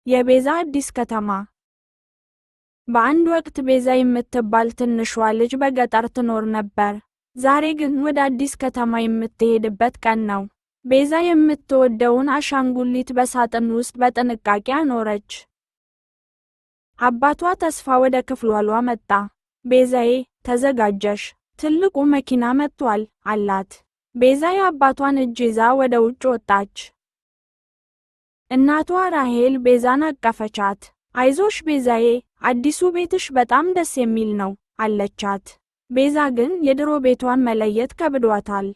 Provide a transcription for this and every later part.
የቤዛ አዲስ ከተማ። በአንድ ወቅት ቤዛ የምትባል ትንሿ ልጅ በገጠር ትኖር ነበር። ዛሬ ግን ወደ አዲስ ከተማ የምትሄድበት ቀን ነው። ቤዛ የምትወደውን አሻንጉሊት በሳጥን ውስጥ በጥንቃቄ አኖረች። አባቷ ተስፋ ወደ ክፍሏ መጣ። ቤዛዬ፣ ተዘጋጀሽ? ትልቁ መኪና መጥቷል አላት። ቤዛ የአባቷን እጅ ይዛ ወደ ውጭ ወጣች። እናቷ ራሄል ቤዛን አቀፈቻት። አይዞሽ ቤዛዬ፣ አዲሱ ቤትሽ በጣም ደስ የሚል ነው አለቻት። ቤዛ ግን የድሮ ቤቷን መለየት ከብዷታል።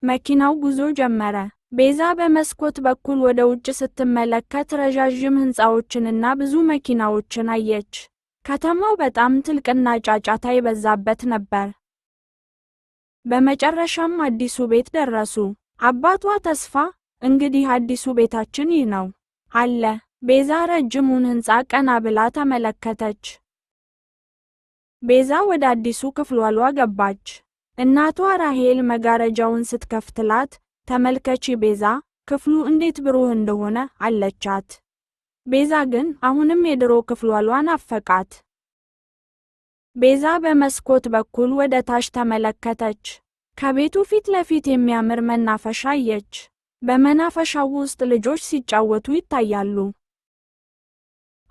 መኪናው ጉዞ ጀመረ። ቤዛ በመስኮት በኩል ወደ ውጭ ስትመለከት ረዣዥም ሕንፃዎችንና ብዙ መኪናዎችን አየች። ከተማው በጣም ትልቅና ጫጫታ የበዛበት ነበር። በመጨረሻም አዲሱ ቤት ደረሱ። አባቷ ተስፋ፣ እንግዲህ አዲሱ ቤታችን ይህ ነው አለ። ቤዛ ረጅሙን ሕንፃ ቀና ብላ ተመለከተች። ቤዛ ወደ አዲሱ ክፍሏ ገባች። እናቷ ራሄል መጋረጃውን ስትከፍትላት፣ ተመልከቺ ቤዛ፣ ክፍሉ እንዴት ብሩህ እንደሆነ አለቻት። ቤዛ ግን አሁንም የድሮ ክፍሏ ናፈቃት። ቤዛ በመስኮት በኩል ወደ ታች ተመለከተች። ከቤቱ ፊት ለፊት የሚያምር መናፈሻ አየች። በመናፈሻው ውስጥ ልጆች ሲጫወቱ ይታያሉ።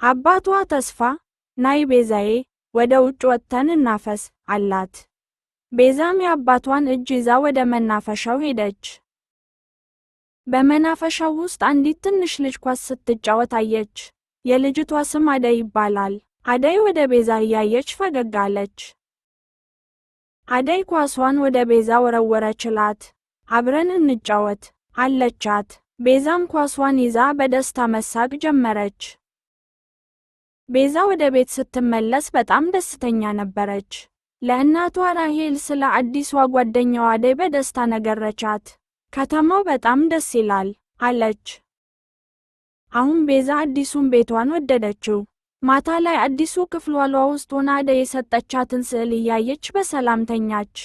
አባቷ ተስፋ፣ ናይ ቤዛዬ፣ ወደ ውጭ ወጥተን እናፈስ አላት። ቤዛም የአባቷን እጅ ይዛ ወደ መናፈሻው ሄደች። በመናፈሻው ውስጥ አንዲት ትንሽ ልጅ ኳስ ስትጫወት አየች። የልጅቷ ስም አደይ ይባላል። አደይ ወደ ቤዛ እያየች ፈገግ አለች። አደይ ኳሷን ወደ ቤዛ ወረወረችላት። አብረን እንጫወት አለቻት። ቤዛም ኳሷን ይዛ በደስታ መሳቅ ጀመረች። ቤዛ ወደ ቤት ስትመለስ በጣም ደስተኛ ነበረች። ለእናቷ ራሄል ስለ አዲሷ ጓደኛዋ አደይ በደስታ ነገረቻት። ከተማው በጣም ደስ ይላል አለች። አሁን ቤዛ አዲሱን ቤቷን ወደደችው። ማታ ላይ አዲሱ ክፍሏ ውስጥ ሆና አደይ የሰጠቻትን ስዕል እያየች በሰላም ተኛች።